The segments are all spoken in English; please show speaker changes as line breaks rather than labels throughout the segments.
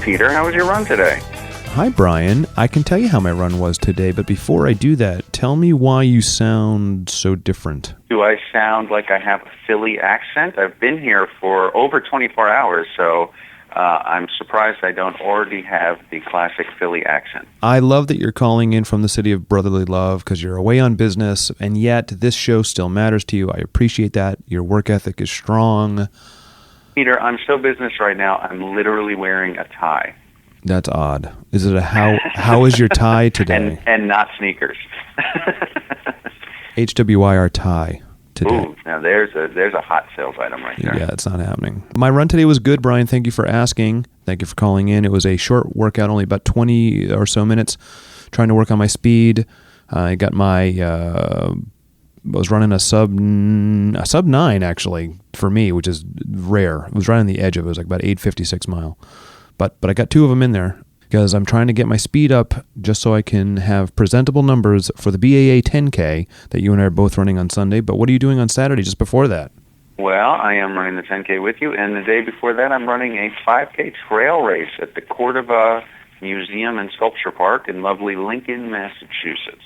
Peter. How was your run today?
Hi, Bryan. I can tell you how my run was today, but before I do that, tell me why you sound so different.
Do I sound like I have a Philly accent? I've been here for over 24 hours, so I'm surprised I don't already have the classic Philly accent.
I love that you're calling in from the city of brotherly love because you're away on business, and yet this show still matters to you. I appreciate that. Your work ethic is strong.
Peter, I'm so business right now, I'm literally wearing a tie.
That's odd. Is it a how is your tie today?
and not sneakers.
HWYR tie today.
Ooh, now there's a hot sales item right there.
Yeah, it's not happening. My run today was good, Bryan. Thank you for asking. Thank you for calling in. It was a short workout, only about 20 or so minutes, trying to work on my speed. I got my I was running a sub 9 actually for me, which is rare. It was right on the edge of it. It was like about 8:56 mile. But I got 2 of them in there because I'm trying to get my speed up just so I can have presentable numbers for the BAA 10K that you and I are both running on Sunday. But what are you doing on Saturday just before that?
Well, I am running the 10K with you, and the day before that I'm running a 5K trail race at the Cordova Museum and Sculpture Park in lovely Lincoln, Massachusetts.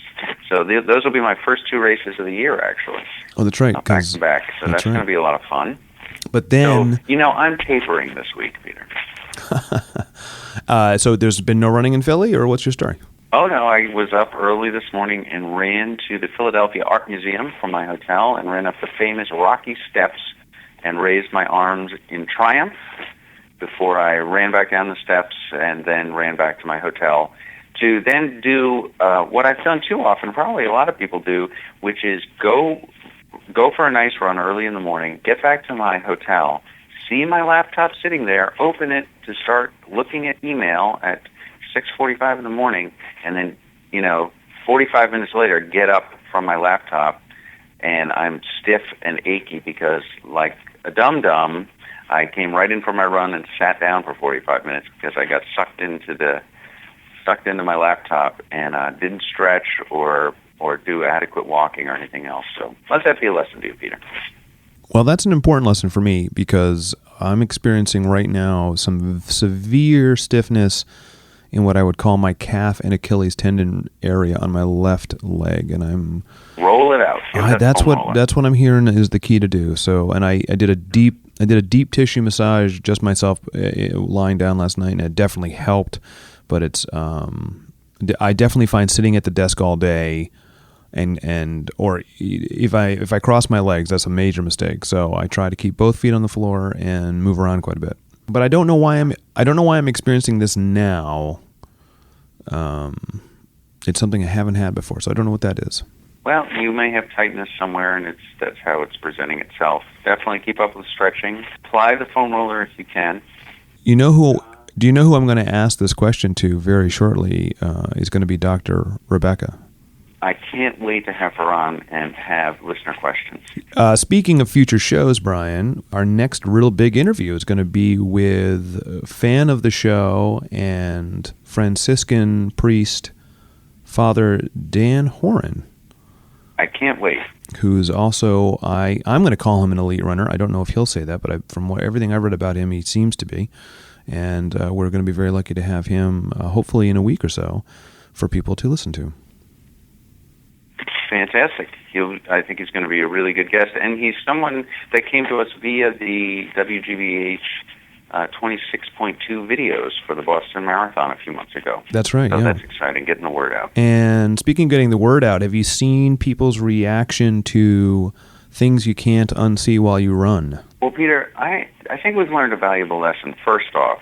So those will be my first 2 races of the year, actually.
Oh, that's right.
Back to back, so that's
right.
going to be a lot of fun.
But then...
So, I'm tapering this week, Peter.
So there's been no running in Philly, or what's your story?
Oh, no, I was up early this morning and ran to the Philadelphia Art Museum from my hotel and ran up the famous Rocky Steps and raised my arms in triumph before I ran back down the steps and then ran back to my hotel to then do what I've done too often, probably a lot of people do, which is go for a nice run early in the morning, get back to my hotel, see my laptop sitting there, open it to start looking at email at 6:45 in the morning, and then, 45 minutes later, get up from my laptop, and I'm stiff and achy because, like a dum-dum, I came right in for my run and sat down for 45 minutes because I got sucked into my laptop and didn't stretch or do adequate walking or anything else. So let that be a lesson to you, Peter.
Well, that's an important lesson for me because I'm experiencing right now some severe stiffness in what I would call my calf and Achilles tendon area on my left leg, and I'm
roll it out.
That's what I'm hearing is the key to do. So, and I did a deep tissue massage just myself lying down last night, and it definitely helped. But it's I definitely find sitting at the desk all day. Or if I cross my legs, that's a major mistake. So I try to keep both feet on the floor and move around quite a bit. But I don't know why I'm experiencing this now. It's something I haven't had before, so I don't know what that is.
Well, you may have tightness somewhere, and that's how it's presenting itself. Definitely keep up with stretching. Apply the foam roller if you can. Do you know who I'm going to ask this question to very shortly? Is going to be Dr. Rebecca. I can't wait to have her on and have listener questions.
Speaking of future shows, Bryan, our next real big interview is going to be with a fan of the show and Franciscan priest, Father Dan Horan.
I can't wait.
Who's also, I'm going to call him an elite runner. I don't know if he'll say that, but from everything I've read about him, he seems to be. And we're going to be very lucky to have him, hopefully in a week or so, for people to listen to.
Fantastic. I think he's going to be a really good guest. And he's someone that came to us via the WGBH 26.2 videos for the Boston Marathon a few months ago.
That's right,
so
yeah.
That's exciting, getting the word out.
And speaking of getting the word out, have you seen people's reaction to things you can't unsee while you run?
Well, Peter, I think we've learned a valuable lesson. First off,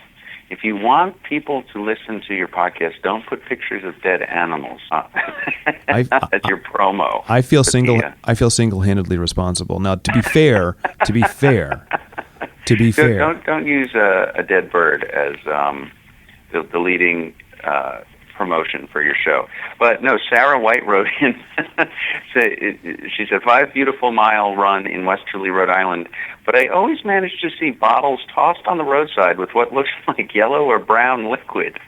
if you want people to listen to your podcast, don't put pictures of dead animals as your promo.
I feel single-handedly responsible. Now, to be fair,
don't use a dead bird as the leading promotion for your show. But no, Sarah White wrote in. She said, 5 beautiful mile run in Westerly, Rhode Island, but I always manage to see bottles tossed on the roadside with what looks like yellow or brown liquid.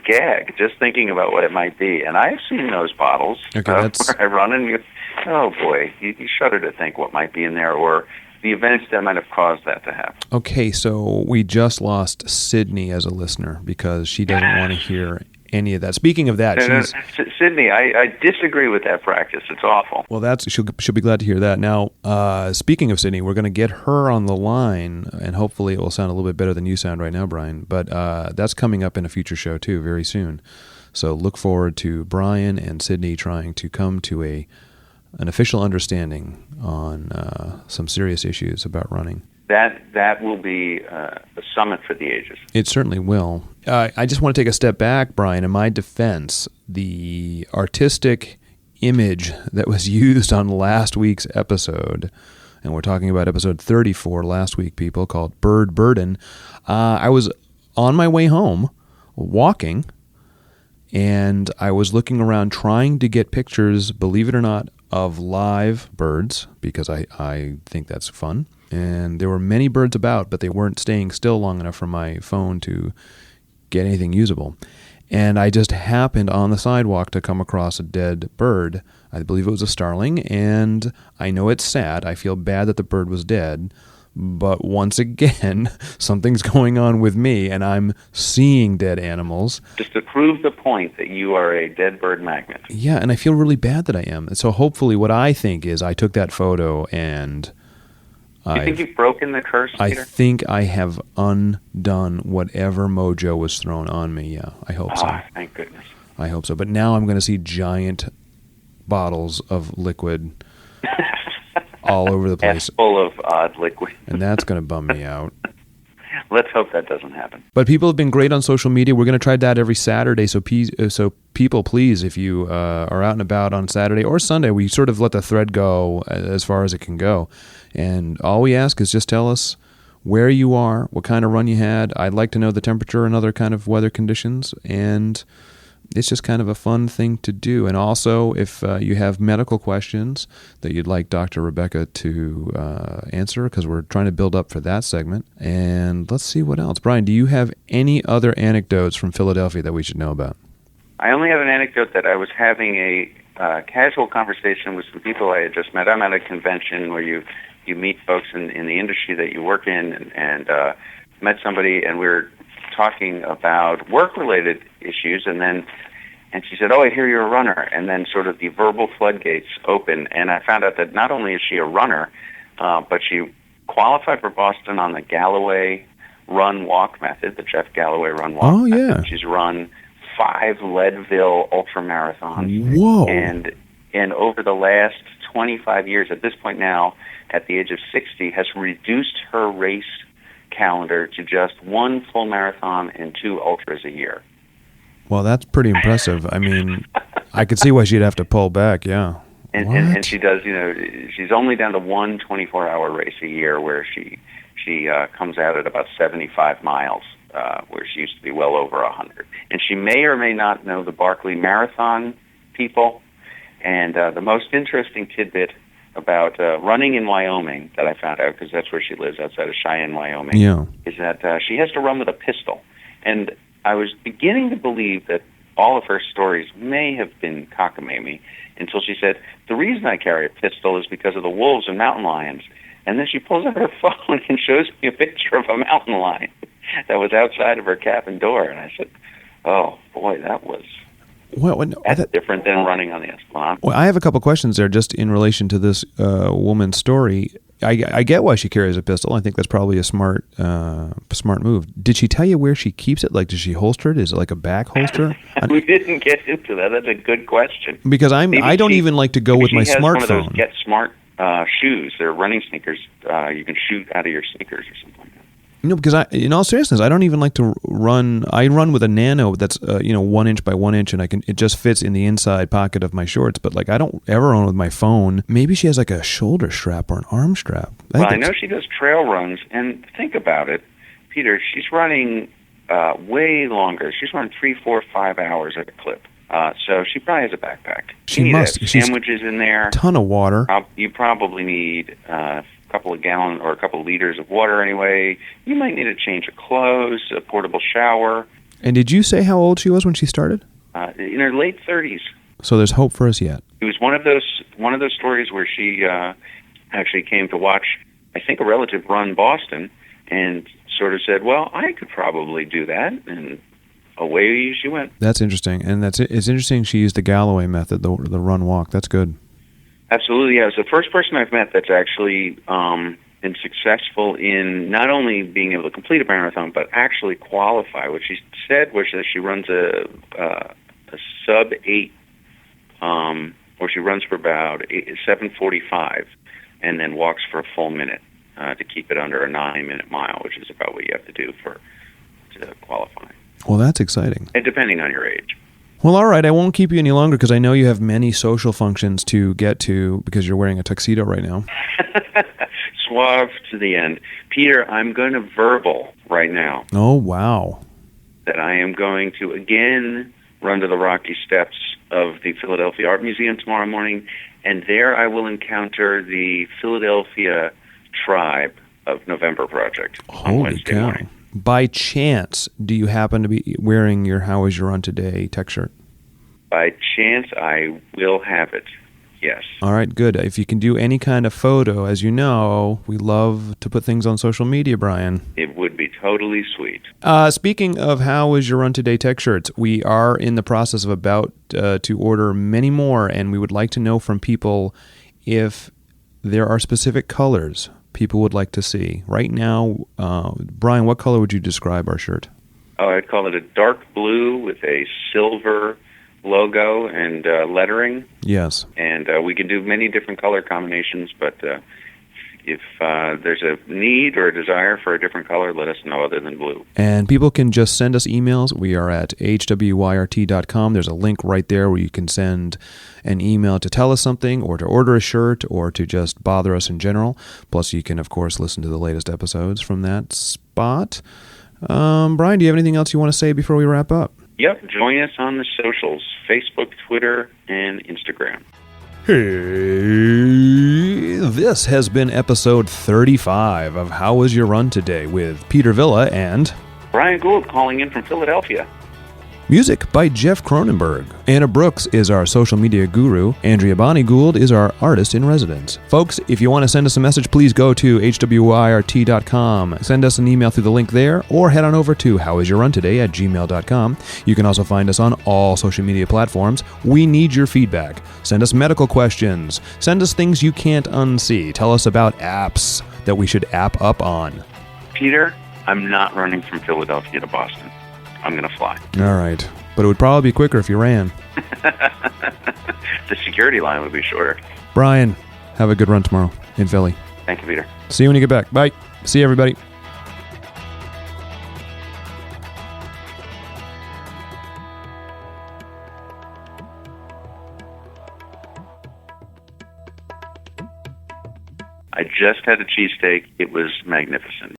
Gag, just thinking about what it might be. And I've seen those bottles where I run, and oh boy, you shudder to think what might be in there, or the events that might have caused that to happen.
Okay, so we just lost Sydney as a listener because she doesn't want to hear any of that. Speaking of that,
Sydney, I disagree with that practice. It's awful.
Well, she'll be glad to hear that. Now, speaking of Sydney, we're going to get her on the line, and hopefully it will sound a little bit better than you sound right now, Bryan. But that's coming up in a future show, too, very soon. So look forward to Bryan and Sydney trying to come to an official understanding on some serious issues about running.
That will be a summit for the ages.
It certainly will. I just want to take a step back, Bryan. In my defense, the artistic image that was used on last week's episode, and we're talking about episode 34 last week, people, called Bird Burden. I was on my way home, walking, and I was looking around trying to get pictures, believe it or not, of live birds, because I think that's fun. And there were many birds about, but they weren't staying still long enough for my phone to get anything usable. And I just happened on the sidewalk to come across a dead bird. I believe it was a starling, and I know it's sad. I feel bad that the bird was dead. But once again, something's going on with me, and I'm seeing dead animals.
Just to prove the point that you are a dead bird magnet.
Yeah, and I feel really bad that I am. So hopefully what I think is I took that photo and...
Do you think you've broken the curse, Peter?
I think I have undone whatever mojo was thrown on me. Yeah, I hope so.
Thank goodness.
I hope so. But now I'm going to see giant bottles of liquid all over the place.
And full of odd liquid.
And that's going to bum me out.
Let's hope that doesn't happen.
But people have been great on social media. We're going to try that every Saturday. So people, please, if you are out and about on Saturday or Sunday, we sort of let the thread go as far as it can go. And all we ask is just tell us where you are, what kind of run you had. I'd like to know the temperature and other kind of weather conditions. And it's just kind of a fun thing to do. And also, if you have medical questions that you'd like Dr. Rebecca to answer, because we're trying to build up for that segment. And let's see what else. Bryan, do you have any other anecdotes from Philadelphia that we should know about?
I only have an anecdote that I was having a casual conversation with some people I had just met. I'm at a convention where you meet folks in the industry that you work in, and met somebody, and we were talking about work-related issues, and she said, "Oh, I hear you're a runner," and then sort of the verbal floodgates open, and I found out that not only is she a runner, but she qualified for Boston on the Galloway run-walk method, the Jeff Galloway run-walk
method.
Yeah. She's run 5 Leadville ultramarathons.
Whoa.
And over the last 25 years, at this point now, at the age of 60, has reduced her race calendar to just 1 full marathon and 2 ultras a year.
Well, that's pretty impressive. I mean, I could see why she'd have to pull back, yeah.
And she does, she's only down to 1 24-hour race a year where she comes out at about 75 miles, where she used to be well over 100. And she may or may not know the Barkley Marathon people. And the most interesting tidbit about running in Wyoming that I found out, because that's where she lives, outside of Cheyenne, Wyoming, is that she has to run with a pistol. And I was beginning to believe that all of her stories may have been cockamamie until she said, the reason I carry a pistol is because of the wolves and mountain lions. And then she pulls out her phone and shows me a picture of a mountain lion that was outside of her cabin door. And I said, oh, boy, that was... that's different than running on the Esplanade.
Well, I have a couple questions there just in relation to this woman's story. I get why she carries a pistol. I think that's probably a smart move. Did she tell you where she keeps it? Like, does she holster it? Is it like a back holster?
We didn't get into that. That's a good question.
Because I don't even like to go with my smartphone.
One of those Get Smart shoes. They're running sneakers. You can shoot out of your sneakers or something like that.
Because in all seriousness, I don't even like to run. I run with a Nano that's 1 inch by 1 inch, and it just fits in the inside pocket of my shorts. But I don't ever run with my phone. Maybe she has like a shoulder strap or an arm strap.
I know she does trail runs, and think about it, Peter. She's running way longer. She's running 3, 4, 5 hours at a clip. So she probably has a backpack.
She must.
Sandwiches in there.
A ton of water.
You probably need couple of gallons or a couple of liters of water anyway. You might need a change of clothes, a portable shower.
And did you say how old she was when she started?
In her late 30s.
So there's hope for us yet.
It was one of those stories where she actually came to watch I think a relative run Boston, and sort of said, well, I could probably do that, and away she went.
That's interesting, and it's interesting she used the Galloway method, the run walk. That's good.
Absolutely, yeah. It's the first person I've met that's actually been successful in not only being able to complete a marathon, but actually qualify. What she said was that she runs a sub-8, or she runs for about 7:45, and then walks for a full minute to keep it under a 9-minute mile, which is about what you have to do to qualify.
Well, that's exciting.
And depending on your age.
Well, all right. I won't keep you any longer because I know you have many social functions to get to because you're wearing a tuxedo right now.
Suave to the end. Peter, I'm going to verbal right now.
Oh, wow.
That I am going to again run to the rocky steps of the Philadelphia Art Museum tomorrow morning, and there I will encounter the Philadelphia Tribe of November Project on Wednesday morning.
By chance, do you happen to be wearing your How Is Your Run Today tech shirt?
By chance, I will have it, yes.
All right, good. If you can do any kind of photo, as you know, we love to put things on social media, Bryan.
It would be totally sweet.
Speaking of How Is Your Run Today tech shirts, we are in the process of about to order many more, and we would like to know from people if there are specific colors people would like to see. Right now, Bryan, what color would you describe our shirt?
Oh, I'd call it a dark blue with a silver logo and lettering.
Yes.
And we can do many different color combinations, but if there's a need or a desire for a different color, let us know other than blue.
And people can just send us emails. We are at hwyrt.com. There's a link right there where you can send an email to tell us something or to order a shirt or to just bother us in general. Plus, you can, of course, listen to the latest episodes from that spot. Bryan, do you have anything else you want to say before we wrap up?
Yep. Join us on the socials, Facebook, Twitter, and Instagram.
Hey, this has been episode 35 of How Was Your Run Today with Peter Villa and
Bryan Gould calling in from Philadelphia.
Music by Jeff Cronenberg. Anna Brooks is our social media guru. Andrea Bonnie Gould is our artist in residence. Folks, if you want to send us a message, please go to hwyrt.com. Send us an email through the link there, or head on over to howisyourruntoday@gmail.com. You can also find us on all social media platforms. We need your feedback. Send us medical questions. Send us things you can't unsee. Tell us about apps that we should app up on.
Peter, I'm not running from Philadelphia to Boston. I'm going to fly.
All right. But it would probably be quicker if you ran.
The security line would be shorter.
Bryan, have a good run tomorrow in Philly.
Thank you, Peter.
See you when you get back. Bye. See you, everybody.
I just had a cheesesteak. It was magnificent.